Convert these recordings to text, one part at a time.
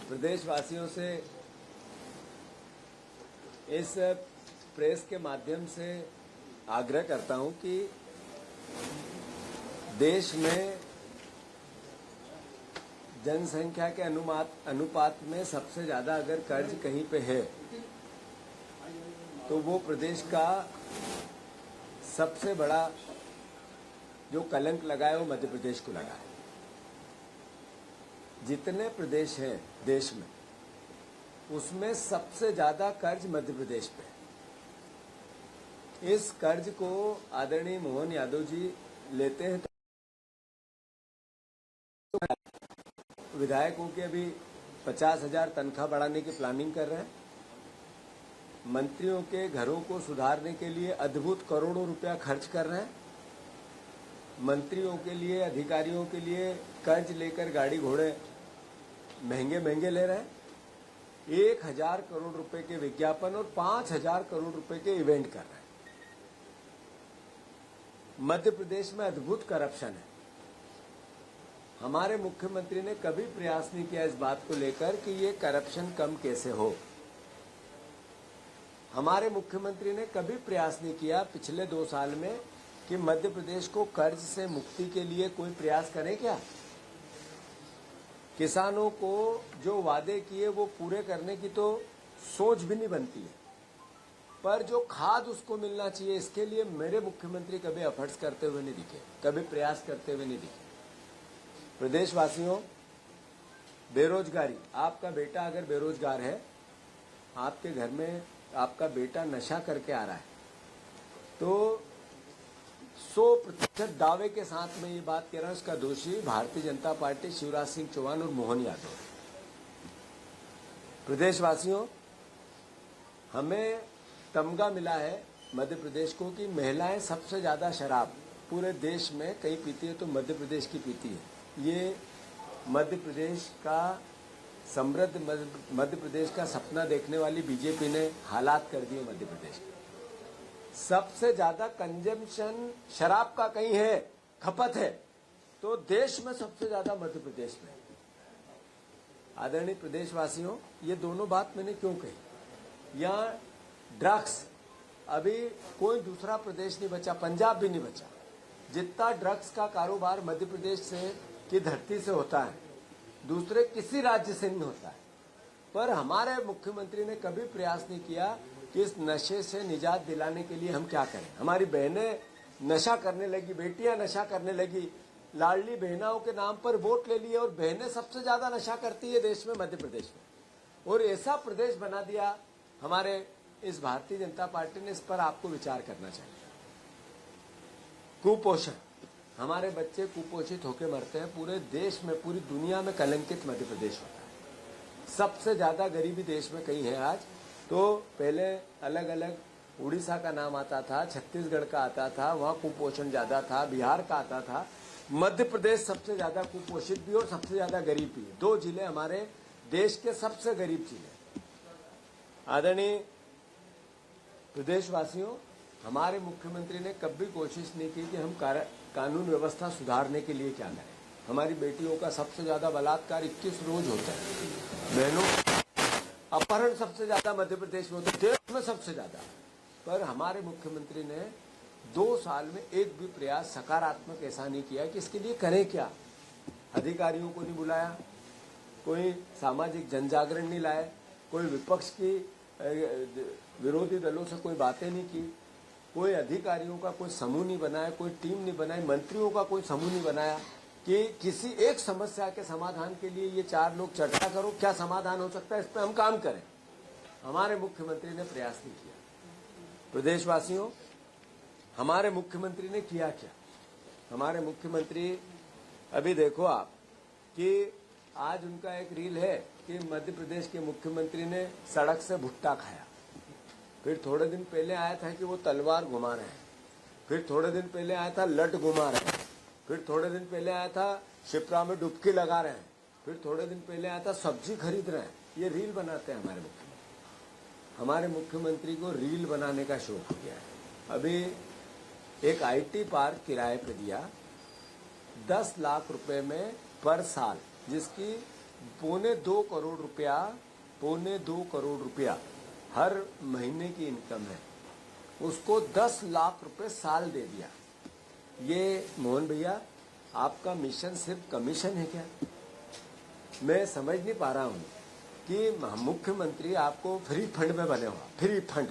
प्रदेशवासियों से इस प्रेस के माध्यम से आग्रह करता हूं कि देश में जनसंख्या के अनुपात में सबसे ज्यादा अगर कर्ज कहीं पे है तो वो प्रदेश का सबसे बड़ा जो कलंक लगा है वो मध्य प्रदेश को लगा है। जितने प्रदेश हैं देश में उसमें सबसे ज्यादा कर्ज मध्य प्रदेश पे है। इस कर्ज को आदरणीय मोहन यादव जी लेते हैं तो विधायकों के अभी 50,000 तनख्वाह बढ़ाने की प्लानिंग कर रहे हैं। मंत्रियों के घरों को सुधारने के लिए अद्भुत करोड़ों रुपया खर्च कर रहे हैं। मंत्रियों के लिए, अधिकारियों के लिए कर्ज लेकर गाड़ी घोड़े महंगे महंगे ले रहे हैं। 1,000 करोड़ रुपए के विज्ञापन और 5,000 करोड़ रुपए के इवेंट कर रहे हैं। मध्य प्रदेश में अद्भुत करप्शन है। हमारे मुख्यमंत्री ने कभी प्रयास नहीं किया इस बात को लेकर कि ये करप्शन कम कैसे हो। हमारे मुख्यमंत्री ने कभी प्रयास नहीं किया पिछले 2 साल में कि मध्य प्रदेश को कर्ज से मुक्ति के लिए कोई प्रयास करें क्या। किसानों को जो वादे किए वो पूरे करने की तो सोच भी नहीं बनती है, पर जो खाद उसको मिलना चाहिए इसके लिए मेरे मुख्यमंत्री कभी एफर्ट्स करते हुए नहीं दिखे, कभी प्रयास करते हुए नहीं दिखे। प्रदेशवासियों, बेरोजगारी, आपका बेटा अगर बेरोजगार है, आपके घर में आपका बेटा नशा करके आ रहा है तो 100% दावे के साथ मैं ये बात कह रहा हूं, उसका दोषी भारतीय जनता पार्टी, शिवराज सिंह चौहान और मोहन यादव। प्रदेशवासियों, हमें तमगा मिला है मध्य प्रदेश को कि महिलाएं सबसे ज्यादा शराब पूरे देश में कहीं पीती है तो मध्य प्रदेश की पीती है। ये मध्य प्रदेश का समृद्ध मध्य प्रदेश का सपना देखने वाली बीजेपी ने हालात कर दिए। मध्य प्रदेश के सबसे ज्यादा कंजम्पशन शराब का कहीं है, खपत है तो देश में सबसे ज्यादा मध्य प्रदेश में। आदरणीय प्रदेशवासियों, ये दोनों बात मैंने क्यों कही। यहाँ ड्रग्स, अभी कोई दूसरा प्रदेश नहीं बचा, पंजाब भी नहीं बचा, जितना ड्रग्स का कारोबार मध्य प्रदेश से की धरती से होता है दूसरे किसी राज्य से नहीं होता है। पर हमारे मुख्यमंत्री ने कभी प्रयास नहीं किया कि इस नशे से निजात दिलाने के लिए हम क्या करें। हमारी बहनें नशा करने लगी, बेटियां नशा करने लगी, लाडली बहनाओं के नाम पर वोट ले लिए और बहनें सबसे ज्यादा नशा करती है देश में, मध्य प्रदेश में। और ऐसा प्रदेश बना दिया हमारे इस भारतीय जनता पार्टी ने, इस पर आपको विचार करना चाहिए। कुपोषण, हमारे बच्चे कुपोषित होकर मरते हैं। पूरे देश में, पूरी दुनिया में कलंकित मध्य प्रदेश होता है। सबसे ज्यादा गरीबी देश में कहीं है आज तो पहले अलग अलग उड़ीसा का नाम आता था, छत्तीसगढ़ का आता था, वहां कुपोषण ज्यादा था, बिहार का आता था। मध्य प्रदेश सबसे ज्यादा कुपोषित भी और सबसे ज्यादा गरीब भी है। 2 जिले हमारे देश के सबसे गरीब जिले। आदरणीय प्रदेशवासियों, हमारे मुख्यमंत्री ने कभी कोशिश नहीं की कि हम कानून व्यवस्था सुधारने के लिए क्या करें। हमारी बेटियों का सबसे ज्यादा बलात्कार 21 रोज होता है। बहनों अपहरण सबसे ज्यादा मध्य प्रदेश में होता है, देश में सबसे ज्यादा। पर हमारे मुख्यमंत्री ने 2 साल में एक भी प्रयास सकारात्मक ऐसा नहीं किया कि इसके लिए करें क्या। अधिकारियों को नहीं बुलाया, कोई सामाजिक जनजागरण नहीं लाए, कोई विपक्ष की विरोधी दलों से कोई बातें नहीं की, कोई अधिकारियों का कोई समूह नहीं बनाया, कोई टीम नहीं बनाई, मंत्रियों का कोई समूह नहीं बनाया कि किसी एक समस्या के समाधान के लिए ये 4 लोग चर्चा करो, क्या समाधान हो सकता है, इस पर हम काम करें। हमारे मुख्यमंत्री ने प्रयास नहीं किया। प्रदेशवासियों, हमारे मुख्यमंत्री ने किया क्या। हमारे मुख्यमंत्री, अभी देखो आप कि आज उनका एक रील है कि मध्य प्रदेश के मुख्यमंत्री ने सड़क से भुट्टा खाया। फिर थोड़े दिन पहले आया था कि वो तलवार घुमा रहे हैं। फिर थोड़े दिन पहले आया था लठ घुमा रहे हैं। फिर थोड़े दिन पहले आया था शिप्रा में डुबकी लगा रहे हैं। फिर थोड़े दिन पहले आया था सब्जी खरीद रहे हैं। ये रील बनाते हैं हमारे मुख्यमंत्री। हमारे मुख्यमंत्री को रील बनाने का शौक हो गया है। अभी एक IT पार्क किराए पे दिया 10 लाख रुपए में पर साल, जिसकी ₹2.25 करोड़ हर महीने की इनकम है, उसको 10 लाख रुपए साल दे दिया। ये मोहन भैया, आपका मिशन सिर्फ कमीशन है क्या? मैं समझ नहीं पा रहा हूं कि मुख्यमंत्री आपको फ्री फंड में बने हुआ, फ्री फंड,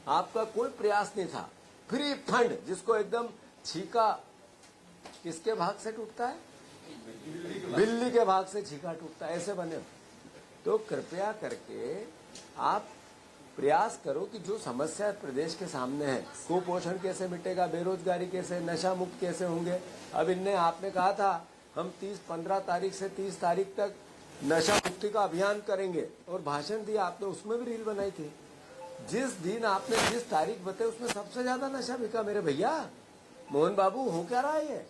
आपका कोई प्रयास नहीं था। फ्री फंड जिसको एकदम छीका किसके भाग से टूटता है? बिल्ली के भाग से छीका टूटता है, ऐसे बने हो। तो कृपया करके आप प्रयास करो कि जो समस्या प्रदेश के सामने है, कुपोषण कैसे मिटेगा, बेरोजगारी कैसे, नशा मुक्त कैसे होंगे। अब आपने कहा था हम 15 तारीख से 30 तारीख तक नशा मुक्ति का अभियान करेंगे, और भाषण दिया आपने, उसमें भी रील बनाई थी। जिस दिन आपने जिस तारीख बताई उसमें सबसे ज्यादा नशा बिका मेरे भैया। मोहन बाबू, हो क्या रहा है ये?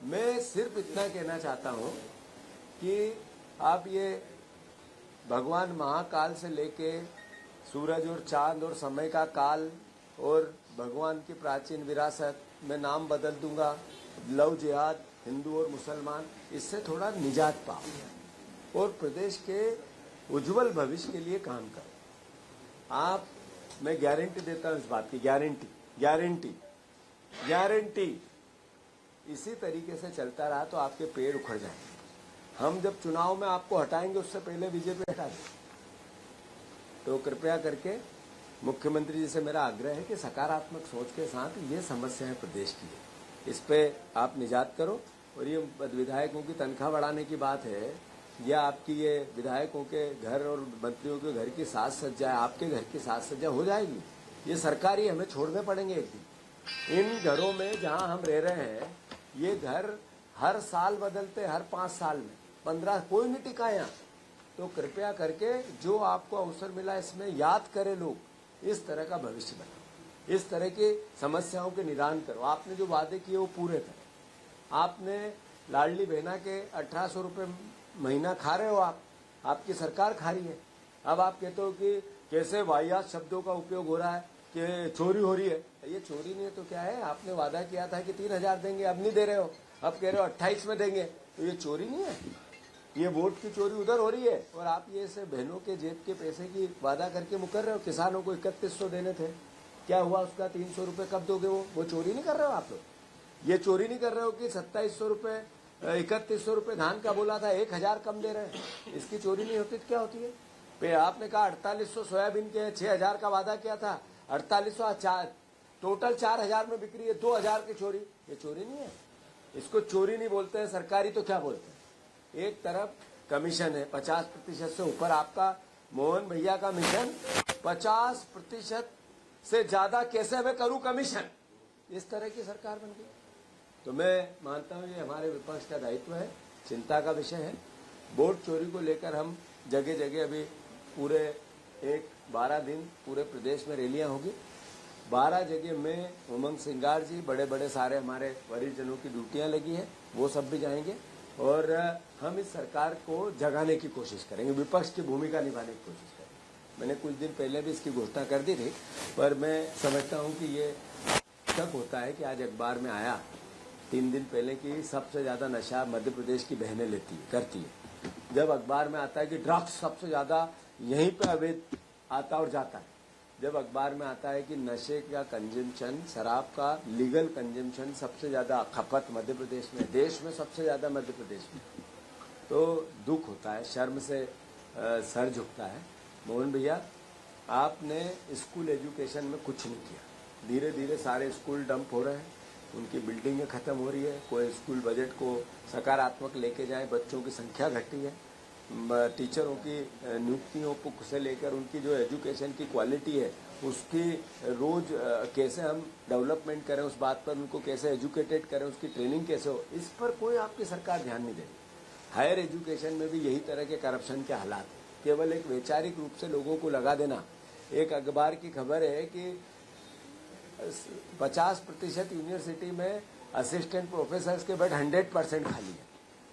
मैं सिर्फ इतना कहना चाहता हूं कि आप ये भगवान महाकाल से लेके सूरज और चांद और समय का काल और भगवान की प्राचीन विरासत, मैं नाम बदल दूंगा, लव जिहाद, हिंदू और मुसलमान, इससे थोड़ा निजात पाओ और प्रदेश के उज्जवल भविष्य के लिए काम करो। आप, मैं गारंटी देता हूं इस बात की, गारंटी इसी तरीके से चलता रहा तो आपके पेड़ उखड़ जाएंगे। हम जब चुनाव में आपको हटाएंगे उससे पहले बीजेपी हटा देगी। तो कृपया करके मुख्यमंत्री जी से मेरा आग्रह है कि सकारात्मक सोच के साथ ये समस्या है प्रदेश की, इस पे आप निजात करो। और ये विधायकों की तनख्वाह बढ़ाने की बात है, या आपकी ये विधायकों के घर और मंत्रियों के घर की साज सज्जा, आपके घर की साज सज्जा हो जाएगी। ये सरकारी हमें छोड़ने पड़ेंगे एक दिन। इन घरों में जहां हम रह रहे हैं, ये घर हर साल बदलते, हर 5 साल में 15, कोई नहीं टिका यहाँ। तो कृपया करके जो आपको अवसर मिला इसमें याद करें लोग, इस तरह का भविष्य बनाओ, इस तरह की समस्याओं के निदान करो। आपने जो वादे किए वो पूरे करें। आपने लाडली बहना के 1800 रुपये महीना खा रहे हो आप, आपकी सरकार खा रही है। अब आप कहते हो कि कैसे वाहियात शब्दों का उपयोग हो रहा है, कि चोरी हो रही है। ये चोरी नहीं है तो क्या है? आपने वादा किया था कि 3000 देंगे, अब नहीं दे रहे हो, अब कह रहे हो 28 में देंगे, तो ये चोरी नहीं है? ये वोट की चोरी उधर हो रही है और आप ये से बहनों के जेब के पैसे की वादा करके मुकर रहे हो। किसानों को 3100 देने थे, क्या हुआ उसका? 300 रुपए कब दोगे? वो चोरी नहीं कर रहे हो आप लोग? ये चोरी नहीं कर रहे हो कि 2700 रुपए 3100 रुपए धान का बोला था, 1000 कम दे रहे हैं, इसकी चोरी नहीं होती तो क्या होती है? पे आपने कहा 4800 सोयाबीन के 6000 का वादा किया था, 4800 टोटल 4000 में बिक्री है, 2000 की चोरी। ये चोरी नहीं है, इसको चोरी नहीं बोलते हैं सरकारी, तो क्या बोलते हैं? एक तरफ कमीशन है 50% से ऊपर, आपका मोहन भैया का मिशन 50% से ज्यादा कैसे मैं करूं कमीशन, इस तरह की सरकार बन गई। तो मैं मानता हूं ये हमारे विपक्ष का दायित्व है, चिंता का विषय है। वोट चोरी को लेकर हम जगह जगह अभी पूरे 12 दिन पूरे प्रदेश में रैलियां होगी। 12 जगह में उमंग सिंगार जी, बड़े बड़े सारे हमारे वरिष्ठ जनों की ड्यूटियां लगी है, वो सब भी जाएंगे और हम इस सरकार को जगाने की कोशिश करेंगे, विपक्ष की भूमिका निभाने की कोशिश करेंगे। मैंने कुछ दिन पहले भी इसकी घोषणा कर दी थी, पर मैं समझता हूं कि ये शक होता है कि आज अखबार में आया 3 दिन पहले कि सबसे ज्यादा नशा मध्य प्रदेश की बहनें करती है। जब अखबार में आता है कि ड्रग्स सबसे ज्यादा यहीं पे अवैध आता और जाता है, जब अखबार में आता है कि नशे का कंजम्पशन, शराब का लीगल कंजम्पशन सबसे ज्यादा खपत मध्य प्रदेश में, देश में सबसे ज्यादा मध्य प्रदेश में, तो दुख होता है, शर्म से सर झुकता है। मोहन भैया, आपने स्कूल एजुकेशन में कुछ नहीं किया। धीरे धीरे सारे स्कूल डंप हो रहे हैं, उनकी बिल्डिंगें खत्म हो रही है, कोई स्कूल बजट को सकारात्मक लेके जाए, बच्चों की संख्या घटी है, टीचरों की नियुक्तियों से लेकर उनकी जो एजुकेशन की क्वालिटी है उसकी रोज कैसे हम डेवलपमेंट करें, उस बात पर उनको कैसे एजुकेटेड करें, उसकी ट्रेनिंग कैसे हो, इस पर कोई आपकी सरकार ध्यान नहीं दे रही। हायर एजुकेशन में भी यही तरह के करप्शन के हालात, केवल एक वैचारिक रूप से लोगों को लगा देना। एक अखबार की खबर है कि 50% यूनिवर्सिटी में असिस्टेंट प्रोफेसर के बेड 100% खाली है।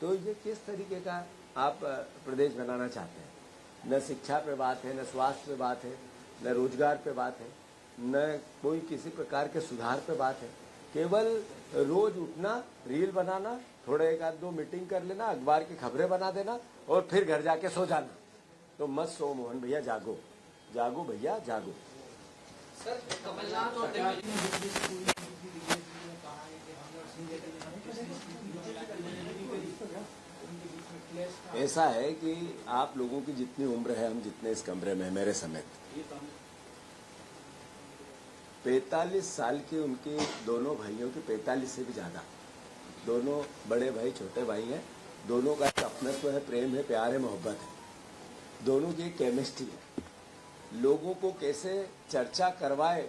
तो ये किस तरीके का आप प्रदेश बनाना चाहते हैं? न शिक्षा पे बात है, न स्वास्थ्य पे बात है, न रोजगार पे बात है, न कोई किसी प्रकार के सुधार पे बात है। केवल रोज उठना, रील बनाना, थोड़ा 1 आध 2 मीटिंग कर लेना, अखबार की खबरें बना देना और फिर घर जाके सो जाना। तो मत सो मोहन भैया, जागो जागो भैया जागो। सर कमलनाथ और ऐसा है कि आप लोगों की जितनी उम्र है, हम जितने इस कमरे में, मेरे समेत 45 साल के उनके दोनों भाइयों की, 45 से भी ज्यादा, दोनों बड़े भाई छोटे भाई हैं, दोनों का एक अपनत्व है, प्रेम है, प्यार है, मोहब्बत है, दोनों की केमिस्ट्री है। लोगों को कैसे चर्चा करवाए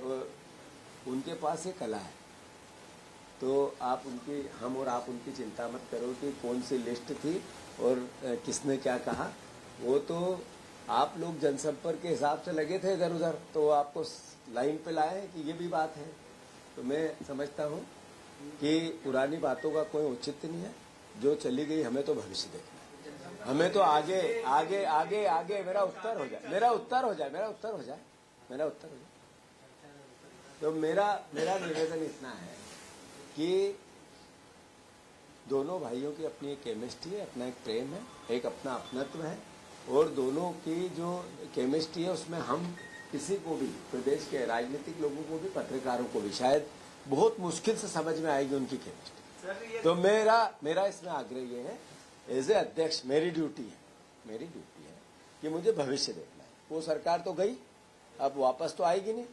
उनके पास एक कला है। तो आप उनकी, हम और आप उनकी चिंता मत करो कि कौन सी लिस्ट थी और किसने क्या कहा। वो तो आप लोग जनसंपर्क के हिसाब से लगे थे इधर उधर, तो आपको लाइन पे लाए कि ये भी बात है। तो मैं समझता हूँ कि पुरानी बातों का कोई औचित्य नहीं है। जो चली गई, हमें तो भविष्य देखना है, हमें तो आगे आगे आगे आगे। मेरा उत्तर हो जाए, मेरा उत्तर हो जाए, मेरा उत्तर हो जाए, मेरा उत्तर हो जाए। तो मेरा निवेदन इतना है कि दोनों भाइयों की अपनी एक केमिस्ट्री है, अपना एक प्रेम है, एक अपना अपनत्व है, और दोनों की जो केमिस्ट्री है उसमें हम किसी को भी, प्रदेश के राजनीतिक लोगों को भी, पत्रकारों को भी शायद बहुत मुश्किल से समझ में आएगी उनकी केमिस्ट्री। तो मेरा इसमें आग्रह ये है, एज ए अध्यक्ष मेरी ड्यूटी है कि मुझे भविष्य देखना है। वो सरकार तो गई, अब वापस तो आएगी नहीं।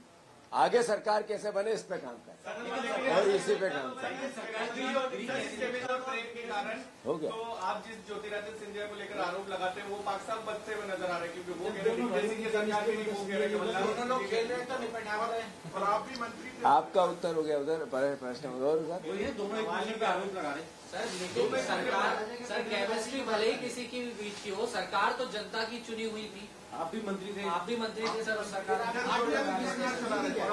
आगे सरकार कैसे बने इस पे काम करें और इसी पे काम करें। हो गया। तो आप जिस ज्योतिरादित्य सिंधिया को लेकर आरोप लगाते हैं वो पाकिस्तान बदते हुए नजर आ रहे हैं, क्योंकि वो कह रहे हैं सरकार भी नहीं, वो कह रहे हैं दोनों लोग खेल रहे हैं तो निपटावा रहे हैं, और आप भी मंत्री। आपका उत्तर हो गया उधर, प्रश्न और दोनों एक पे आरोप लगा रहे हैं। सर लेकिन सर केमिस्ट्री भले ही किसी की भी बीच की हो, सरकार तो जनता की चुनी हुई थी। आप भी मंत्री थे सर, और सरकार और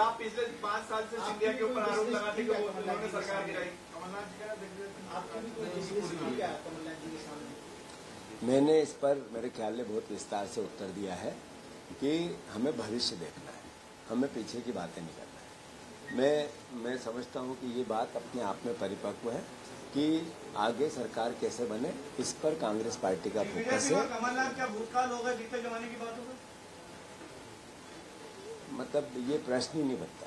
आप पिछले 5 साल से सिंधिया के ऊपर आरोप लगाते कि उन्होंने सरकार गिराई। मैंने इस पर मेरे ख्याल में बहुत विस्तार से उत्तर दिया है कि हमें भविष्य देखना है, हमें पीछे की बातें नहीं करना है। मैं समझता हूं कि ये बात अपने आप में परिपक्व है कि आगे सरकार कैसे बने, इस पर कांग्रेस पार्टी का फोकस है। कमलनाथ क्या भूतकाल होगा, बीते जमाने की बात होगा? मतलब ये प्रश्न ही नहीं बनता।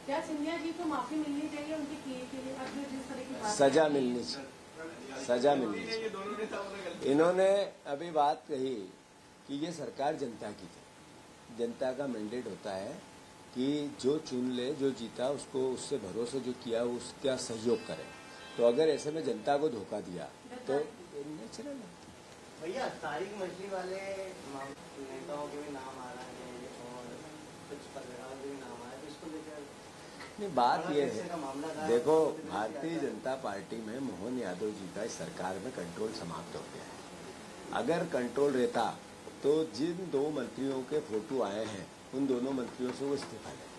क्या सिंधिया जी को माफी मिलनी चाहिए उनके किए के लिए? अब जो जिस तरह की बात सजा मिलनी चाहिए, सजा मिलनी चाहिए। इन्होंने अभी बात कही कि ये सरकार जनता की थी, जनता का मैंडेट होता है कि जो चुन ले, जो जीता उसको, उससे भरोसे जो किया उसका सहयोग करे। तो अगर ऐसे में जनता को धोखा दिया तो नेचुरल है। भैया तारीख मछली वाले नेताओं के भी नाम आ रहे हैं और कुछ पत्रकारों के भी नाम आ रहे हैं, इसको लेकर नहीं, बात यह है, देखो भारतीय जनता पार्टी में मोहन यादव जी का इस सरकार में कंट्रोल समाप्त हो गया है। अगर कंट्रोल रहता तो जिन 2 मंत्रियों के फोटो आए हैं उन दोनों मंत्रियों से वो इस्तीफा लेते।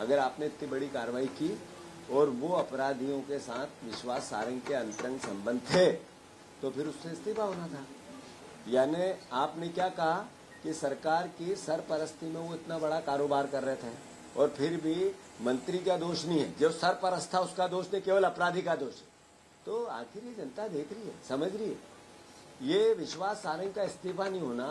अगर आपने इतनी बड़ी कार्रवाई की और वो अपराधियों के साथ विश्वास सारंग के अंतरंग संबंध थे तो फिर उससे इस्तीफा होना था। यानी आपने क्या कहा कि सरकार की सरपरस्ती में वो इतना बड़ा कारोबार कर रहे थे और फिर भी मंत्री का दोष नहीं है, जो सरपरस्त था उसका दोष नहीं, केवल अपराधी का दोष है। तो आखिर ये जनता देख रही है, समझ रही है। ये विश्वास सारंग का इस्तीफा नहीं होना,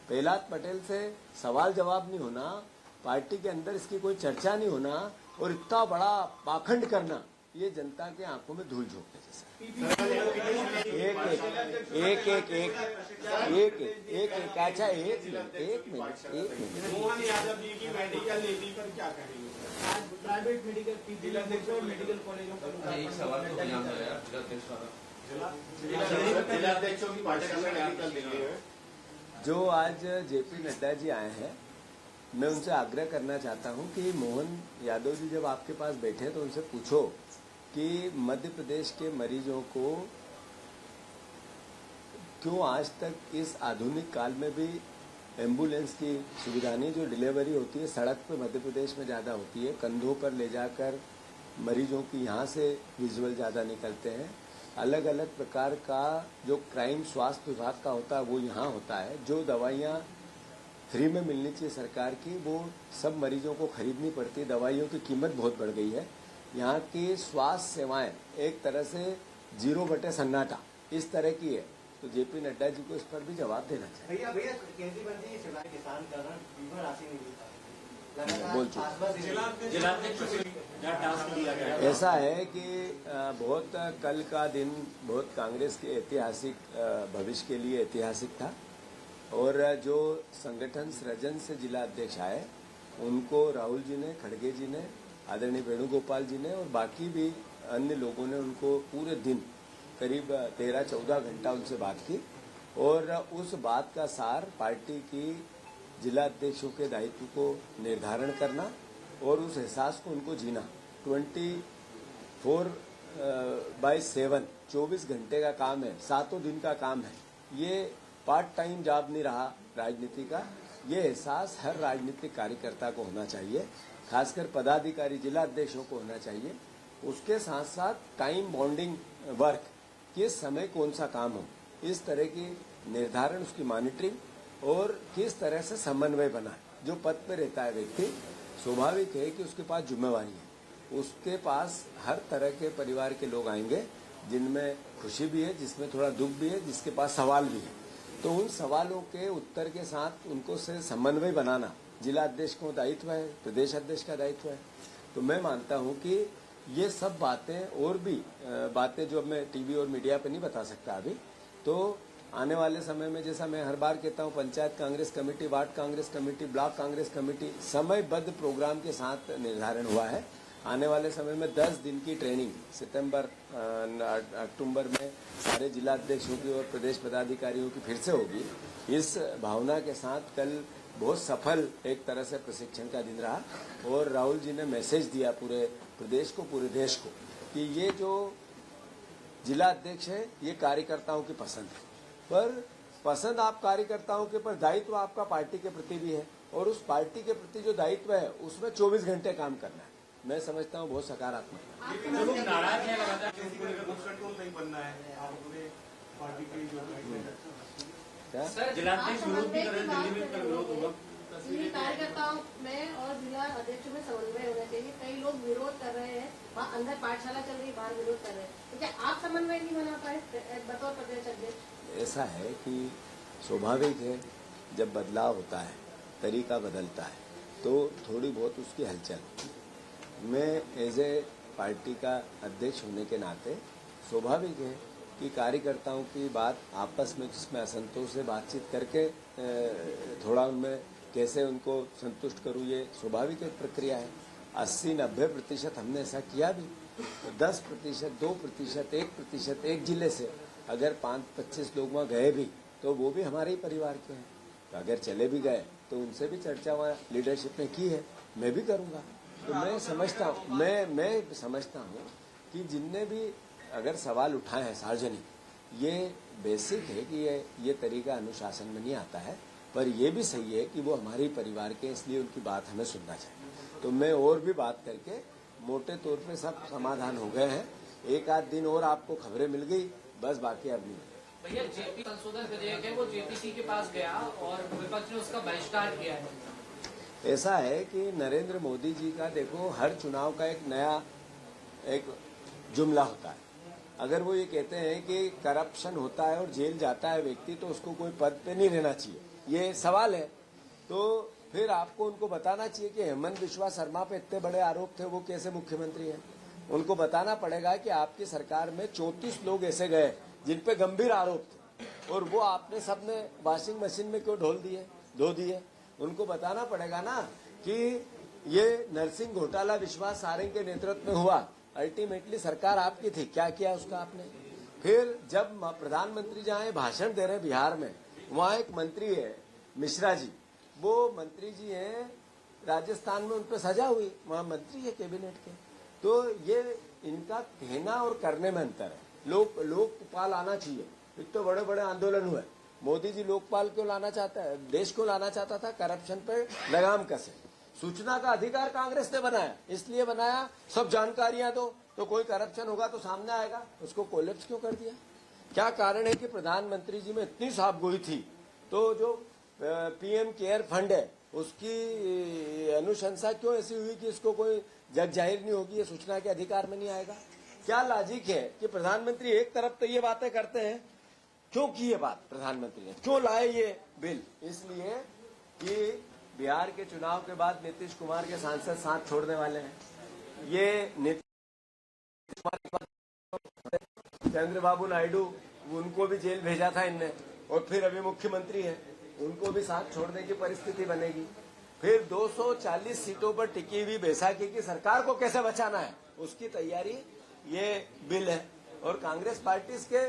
प्रहलाद पटेल से सवाल जवाब नहीं होना, पार्टी के अंदर इसकी कोई चर्चा नहीं होना और इतना बड़ा पाखंड करना, ये जनता के आंखों में धूल झोंकने जैसा। एक अच्छा एक मिनट मोहन यादव जी की मेडिकल नीति पर क्या कहेंगे? प्राइवेट मेडिकल और मेडिकल कॉलेजों का एक सवाल जिलाध्यक्षों की पार्टी में मेडिकल नीति है। जो आज जेपी नड्डा जी आए हैं, मैं उनसे आग्रह करना चाहता हूं कि मोहन यादव जी जब आपके पास बैठे तो उनसे पूछो कि मध्य प्रदेश के मरीजों को क्यों आज तक इस आधुनिक काल में भी एम्बुलेंस की सुविधा नहीं। जो डिलीवरी होती है सड़क पे मध्य प्रदेश में ज़्यादा होती है, कंधों पर ले जाकर मरीजों की यहाँ से विजुअल ज़्यादा निकलते हैं। अलग अलग प्रकार का जो क्राइम स्वास्थ्य विभाग का होता है वो यहाँ होता है। जो दवाइयाँ फ्री में मिलनी चाहिए सरकार की, वो सब मरीजों को खरीदनी पड़ती है। दवाइयों की कीमत बहुत बढ़ गई है। यहाँ की स्वास्थ्य सेवाएं एक तरह से 0 बटे सन्नाटा इस तरह की है तो जेपी नड्डा जी को इस पर भी जवाब देना चाहिए। भैया केंद्रीय मंत्री शिवराज किसान करण फीवर राशि नहीं मिल पा रही, बोल चुके। लगातार जिलाध्यक्ष टास्क दिया गया है। ऐसा है कि बहुत कल का दिन बहुत कांग्रेस के ऐतिहासिक भविष्य के लिए ऐतिहासिक था और जो संगठन सृजन से जिला अध्यक्ष आए उनको राहुल जी ने, खड़गे जी ने, आदरणीय वेणुगोपाल जी ने और बाकी भी अन्य लोगों ने उनको पूरे दिन करीब 13-14 घंटा उनसे बात की और उस बात का सार पार्टी की जिला अध्यक्षों के दायित्व को निर्धारण करना और उस एहसास को उनको जीना 24/7 24 घंटे का काम है, 7 दिन का काम है। ये पार्ट टाइम जॉब नहीं रहा राजनीति का। ये एहसास हर राजनीतिक कार्यकर्ता को होना चाहिए, खासकर पदाधिकारी जिला अध्यक्षों को होना चाहिए। उसके साथ साथ टाइम बॉन्डिंग वर्क, किस समय कौन सा काम हो, इस तरह की निर्धारण, उसकी मॉनिटरिंग और किस तरह से समन्वय बना। जो पद पे रहता है व्यक्ति, स्वाभाविक है कि उसके पास जिम्मेवारी है। उसके पास हर तरह के परिवार के लोग आएंगे, जिनमें खुशी भी है, जिसमें थोड़ा दुख भी है, जिसके पास सवाल भी है। तो उन सवालों के उत्तर के साथ उनको से समन्वय बनाना जिला अध्यक्ष को दायित्व है, प्रदेश अध्यक्ष का दायित्व है। तो मैं मानता हूं कि ये सब बातें और भी बातें जो मैं टीवी और मीडिया पे नहीं बता सकता अभी, तो आने वाले समय में, जैसा मैं हर बार कहता हूं, panchayat Congress committee, ward Congress committee, block Congress committee समयबद्ध प्रोग्राम के साथ निर्धारण हुआ है। आने वाले समय में 10 दिन की ट्रेनिंग सितंबर अक्टूबर में सारे जिला अध्यक्षों की और प्रदेश पदाधिकारियों की फिर से होगी। इस भावना के साथ कल बहुत सफल एक तरह से प्रशिक्षण का दिन रहा और राहुल जी ने मैसेज दिया पूरे प्रदेश को, पूरे देश को, कि ये जो जिला अध्यक्ष है ये कार्यकर्ताओं की पसंद है, पर पसंद आप कार्यकर्ताओं के, पर दायित्व आपका पार्टी के प्रति भी है और उस पार्टी के प्रति जो दायित्व है उसमें 24 घंटे काम करना है। मैं समझता हूँ बहुत सकारात्मक है। जो लोग नाराज हैं लगातार कंट्रोल नहीं बनना है आपने पार्टी की जो क्या? सर, जिलाध्यक्ष विरोध भी कर रहे हैं, दिल्ली में कल विरोध होगा। जिन कार्यकर्ताओं में और जिला अध्यक्षों में समन्वय होना चाहिए। कई लोग विरोध कर रहे हैं, वहाँ अंदर पाठशाला चल रही, बाहर विरोध कर रहे हैं, तो क्या आप समन्वय नहीं बना पाए बतौर प्रदेश अध्यक्ष? ऐसा है कि स्वाभाविक है, जब बदलाव होता है, तरीका बदलता है, तो थोड़ी बहुत उसकी हलचल होती है। मैं एज ए पार्टी का अध्यक्ष होने के नाते स्वाभाविक है कि कार्यकर्ताओं की बात आपस में, जिसमें असंतोष से बातचीत करके थोड़ा उनमें कैसे उनको संतुष्ट करूं, ये स्वाभाविक एक प्रक्रिया है। 80-90% हमने ऐसा किया भी। 10%, 2%, 1%, एक जिले से अगर 5-25 लोग वहाँ गए भी तो वो भी हमारे ही परिवार के हैं। तो अगर चले भी गए तो उनसे भी चर्चा वहाँ लीडरशिप ने की है, मैं भी करूँगा। तो मैं समझता हूँ कि जिनने भी अगर सवाल उठाए हैं सार्वजनिक, ये बेसिक है कि ये तरीका अनुशासन में नहीं आता है, पर ये भी सही है कि वो हमारे परिवार के, इसलिए उनकी बात हमें सुनना चाहिए। तो मैं और भी बात करके मोटे तौर पे सब समाधान हो गए हैं। एक आध दिन और आपको खबरें मिल गई, बस, बाकी अब नहीं। भैया, जेपी संशोधन विधेयक है वो जेपीसी के पास गया और विपक्ष ने उसका बहिष्कार किया है। ऐसा है कि नरेंद्र मोदी जी का, देखो, हर चुनाव का एक नया एक जुमला होता है। अगर वो ये कहते हैं कि करप्शन होता है और जेल जाता है व्यक्ति, तो उसको कोई पद पे नहीं रहना चाहिए, ये सवाल है। तो फिर आपको उनको बताना चाहिए कि हेमंत बिश्वा शर्मा पे इतने बड़े आरोप थे, वो कैसे मुख्यमंत्री हैं। उनको बताना पड़ेगा कि आपकी सरकार में 34 लोग ऐसे गए जिन पे गंभीर आरोप थे और वो आपने सबने वॉशिंग मशीन में क्यों धो दिए। उनको बताना पड़ेगा ना कि ये नरसिंह घोटाला विश्वास सारंग के नेतृत्व में हुआ, अल्टीमेटली सरकार आपकी थी, क्या किया उसका आपने। फिर जब प्रधानमंत्री जहाँ भाषण दे रहे हैं बिहार में, वहाँ एक मंत्री है मिश्रा जी, वो मंत्री जी हैं राजस्थान में, उन पर सजा हुई, वहाँ मंत्री है कैबिनेट के। तो ये इनका कहना और करने में अंतर है। लोकपाल आना चाहिए, इतने बड़े बड़े आंदोलन हुए, मोदी जी लोकपाल क्यों लाना चाहता है, देश को लाना चाहता था करप्शन पे लगाम कसे। सूचना का अधिकार कांग्रेस ने बनाया, इसलिए बनाया सब जानकारियां दो, तो कोई करप्शन होगा तो सामने आएगा, उसको कोलैप्स क्यों कर दिया। क्या कारण है कि प्रधानमंत्री जी में इतनी साफगोई थी, तो जो पीएम केयर फंड है उसकी अनुशंसा क्यों ऐसी हुई कि इसको कोई जग जाहिर नहीं होगी, ये सूचना के अधिकार में नहीं आएगा। क्या लॉजिक है कि प्रधानमंत्री एक तरफ तो ये बातें करते हैं क्यों की ये बात प्रधानमंत्री ने, क्यों लाए ये बिल? इसलिए कि बिहार के चुनाव के बाद नीतीश कुमार के सांसद साथ छोड़ने वाले हैं। ये नीतीश कुमार, चंद्रबाबू नायडू, उनको भी जेल भेजा था इनने, और फिर अभी मुख्यमंत्री हैं, उनको भी साथ छोड़ने की परिस्थिति बनेगी। फिर 240 सीटों पर टिकी हुई बैसाखी की सरकार को कैसे बचाना है, उसकी तैयारी ये बिल है। और कांग्रेस पार्टी इसके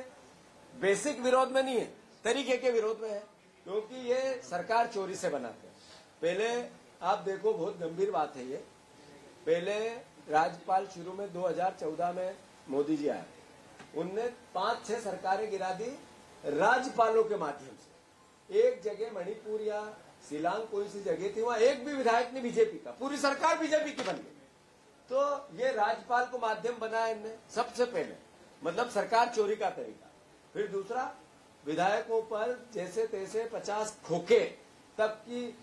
बेसिक विरोध में नहीं है, तरीके के विरोध में है, क्योंकि ये सरकार चोरी से बनाते हैं। पहले आप देखो, बहुत गंभीर बात है ये। पहले राज्यपाल शुरू में 2014 में मोदी जी आए, उनने 5-6 सरकारें गिरा दी राज्यपालों के माध्यम से। एक जगह मणिपुर या शिलांग कोई सी जगह थी, वहां एक भी विधायक नहीं बीजेपी का, पूरी सरकार बीजेपी की बन गई। तो ये राज्यपाल को माध्यम बनाया इनने सबसे पहले, मतलब सरकार चोरी का तरीका। फिर दूसरा, विधायकों पर जैसे तैसे 50 खोखे तक की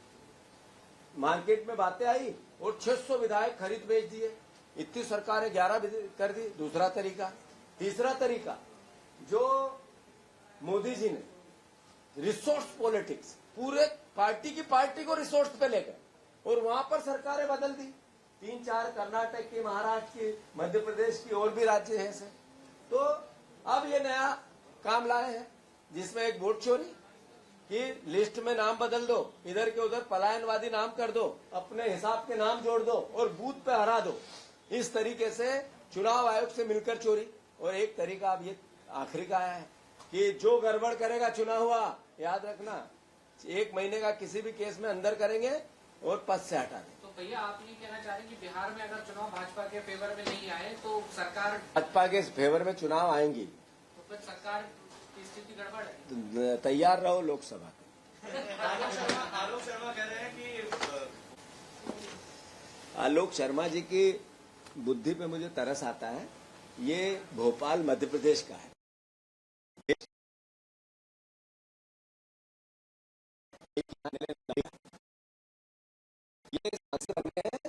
मार्केट में बातें आई और 600 विधायक खरीद बेच दिए। इतनी सरकारें 11 कर दी, दूसरा तरीका। तीसरा तरीका, जो मोदी जी ने रिसोर्स पॉलिटिक्स, पूरे पार्टी को रिसोर्स पे ले गए और वहां पर सरकारें बदल दी। 3-4 कर्नाटक की, महाराष्ट्र की, मध्य प्रदेश की, और भी राज्य हैं ऐसे। तो अब ये नया काम लाए हैं, जिसमें एक वोट चोरी कि लिस्ट में नाम बदल दो, इधर के उधर पलायनवादी नाम कर दो, अपने हिसाब के नाम जोड़ दो और बूथ पे हरा दो। इस तरीके से चुनाव आयोग से मिलकर चोरी। और एक तरीका अब ये आखिरी का है कि जो गड़बड़ करेगा चुनाव हुआ, याद रखना, 1 महीने का किसी भी केस में अंदर करेंगे और पद से हटा देंगे। तो भैया आप ये कहना चाह रहे हैं कि बिहार में अगर चुनाव भाजपा के फेवर में नहीं आए तो सरकार, भाजपा के फेवर में चुनाव आएंगी तो फिर सरकार की स्थिति गड़बड़ है? तो तैयार रहो लोकसभा के। आलोक शर्मा कह रहे हैं कि आलोक शर्मा जी की बुद्धि पे मुझे तरस आता है। ये भोपाल मध्य प्रदेश का है, ये सांसद बने हैं,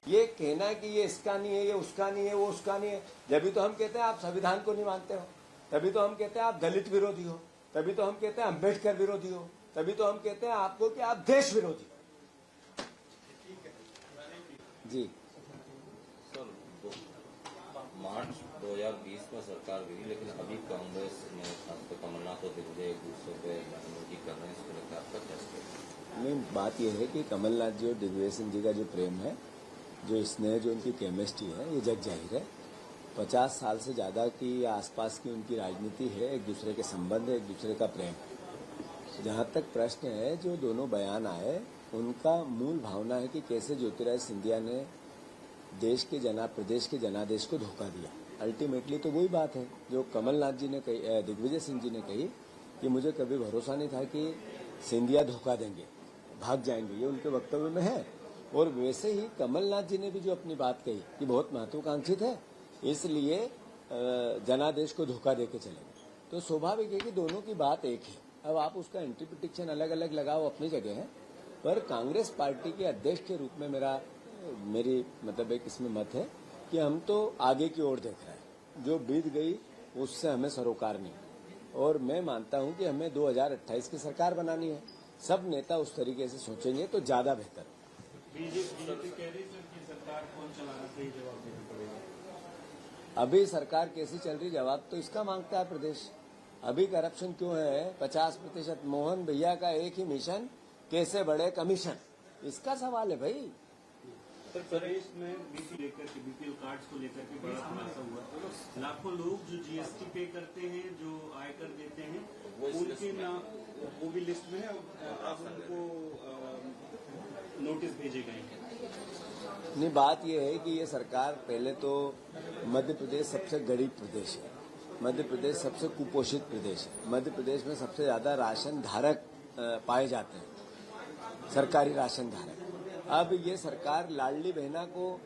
ये कहना कि ये इसका नहीं है, ये उसका नहीं है, वो उसका नहीं है। जब तो हम कहते हैं आप संविधान को नहीं मानते हो, तभी तो हम कहते हैं आप दलित विरोधी हो, तभी तो हम कहते हैं अम्बेडकर विरोधी हो, तभी तो हम कहते हैं आपको कि आप देश विरोधी हो। जी सर, मार्च 2020 में सरकार गिरी, लेकिन अभी कांग्रेस ने, खासकर कमलनाथ और दिग्विजय, एक दूसरे पे बयानबाजी कर रहे हैं। इसको लेकर आपका क्या स्टेटमेंट? नहीं, बात यह है कि कमलनाथ जी और दिग्विजय सिंह जी का जो प्रेम है, जो स्नेह, जो उनकी केमिस्ट्री है, ये जग जाहिर है। 50 साल से ज्यादा की आसपास की उनकी राजनीति है, एक दूसरे के संबंध है, एक दूसरे का प्रेम है। जहां तक प्रश्न है, जो दोनों बयान आए, उनका मूल भावना है कि कैसे ज्योतिरादित्य सिंधिया ने प्रदेश के जनादेश को धोखा दिया। अल्टीमेटली तो वही बात है जो कमलनाथ जी ने कही, दिग्विजय सिंह जी ने कही कि मुझे कभी भरोसा नहीं था कि सिंधिया धोखा देंगे, भाग जाएंगे, ये उनके वक्तव्य में है। और वैसे ही कमलनाथ जी ने भी जो अपनी बात कही कि बहुत महत्वाकांक्षित है, इसलिए जनादेश को धोखा देके चलेंगे। तो स्वाभाविक है कि दोनों की बात एक है। अब आप उसका इंटरप्रिटेशन अलग अलग लगाओ, अपनी जगह है, पर कांग्रेस पार्टी के अध्यक्ष के रूप में मेरी मतलब एक इसमें मत है कि हम तो आगे की ओर देख रहे हैं, जो बीत गई उससे हमें सरोकार नहीं। और मैं मानता हूं कि हमें 2028 की सरकार बनानी है। सब नेता उस तरीके से सोचेंगे तो ज्यादा बेहतर। बीजेपी कह रही है कि सरकार कौन चलाना चाहिए, जवाब देना पड़ेगा। अभी सरकार कैसी चल रही, जवाब तो इसका मांगता है प्रदेश। अभी करप्शन क्यों है 50%? मोहन भैया का एक ही मिशन, कैसे बढ़े कमीशन, इसका सवाल है भाई। सर, प्रदेश में बीपीएल कार्ड्स को लेकर के बड़ा खुलासा हुआ। लाखों लोग जो जीएसटी पे करते हैं, जो आयकर देते हैं, उनके नाम वो भी लिस्ट में है। अब उनको नोटिस भेजे गए हैं। नहीं, बात यह है कि ये सरकार, पहले तो मध्य प्रदेश सबसे गरीब प्रदेश है, मध्य प्रदेश सबसे कुपोषित प्रदेश है, मध्य प्रदेश में सबसे ज्यादा राशन धारक पाए जाते हैं, सरकारी राशन धारक। अब ये सरकार लाडली बहना को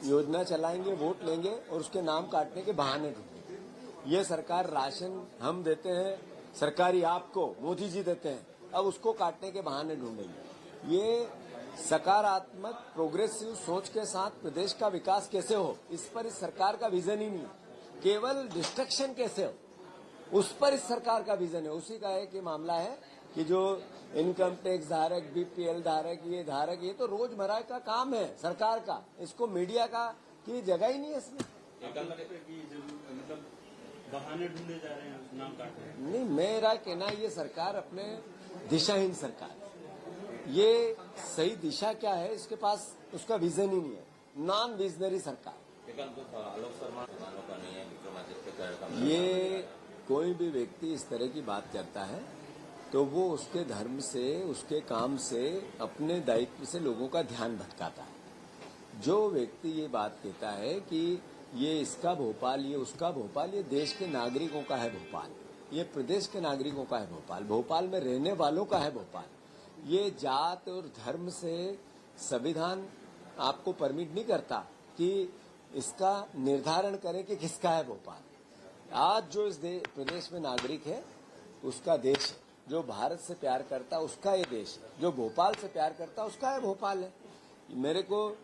योजना चलाएंगे, वोट लेंगे और उसके नाम काटने के बहाने ढूंढेंगे। ये सरकार राशन हम देते हैं, सरकारी आपको मोदी जी देते हैं, अब उसको काटने के बहाने ढूंढेंगे। ये सकारात्मक प्रोग्रेसिव सोच के साथ प्रदेश का विकास कैसे हो, इस पर इस सरकार का विजन ही नहीं। केवल डिस्ट्रक्शन कैसे हो, उस पर इस सरकार का विजन है। उसी का एक ये मामला है कि जो इनकम टैक्स धारक, बीपीएल धारक, ये तो रोजमर्रा का काम है सरकार का। इसको मीडिया का की जगह ही नहीं है इसमें। मतलब बहाने ढूंढे जा रहे हैं, नाम काट रहे हैं। नहीं, मेरा कहना ये सरकार अपने दिशाहीन सरकार है। ये सही दिशा क्या है इसके पास उसका विजन ही नहीं है। नॉन विजनरी सरकार। आलोक शर्मा का नहीं है, विक्रमादित्य का। ये कोई भी व्यक्ति इस तरह की बात करता है तो वो उसके धर्म से, उसके काम से, अपने दायित्व से लोगों का ध्यान भटकाता है। जो व्यक्ति ये बात कहता है कि ये इसका भोपाल, ये उसका भोपाल, ये देश के नागरिकों का है भोपाल, ये प्रदेश के नागरिकों का है भोपाल, भोपाल में रहने वालों का है भोपाल। ये जात और धर्म से संविधान आपको परमिट नहीं करता कि इसका निर्धारण करें कि किसका है भोपाल। आज जो इस प्रदेश में नागरिक है उसका देश है। जो भारत से प्यार करता है उसका ये देश है। जो भोपाल से प्यार करता है उसका है भोपाल है। मेरे को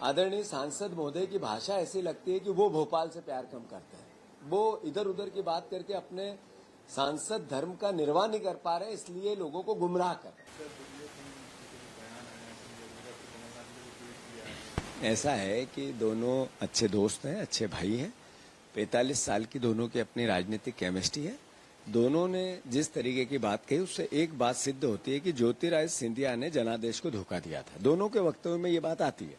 आदरणीय सांसद महोदय की भाषा ऐसी लगती है कि वो भोपाल से प्यार कम करते हैं। वो इधर उधर की बात करके अपने सांसद धर्म का निर्वाह नहीं कर पा रहे, इसलिए लोगों को गुमराह कर रहे। ऐसा है कि दोनों अच्छे दोस्त हैं, अच्छे भाई हैं। 45 साल की दोनों की अपनी राजनीतिक केमिस्ट्री है। दोनों ने जिस तरीके की बात कही उससे एक बात सिद्ध होती है कि ज्योतिरादित्य सिंधिया ने जनादेश को धोखा दिया था। दोनों के वक्तव्य में ये बात आती है।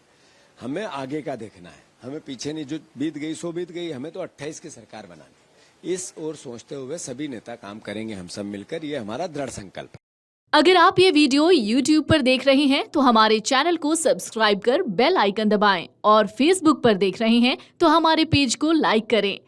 हमें आगे का देखना है, हमें पीछे नहीं, जो बीत गई सो बीत गई, हमें तो 28 की सरकार बनानी। इस ओर सोचते हुए सभी नेता काम करेंगे, हम सब मिलकर, ये हमारा दृढ़ संकल्प है। अगर आप ये वीडियो YouTube पर देख रहे हैं तो हमारे चैनल को सब्सक्राइब कर बेल आइकन दबाएं और Facebook पर देख रहे हैं तो हमारे पेज को लाइक करें।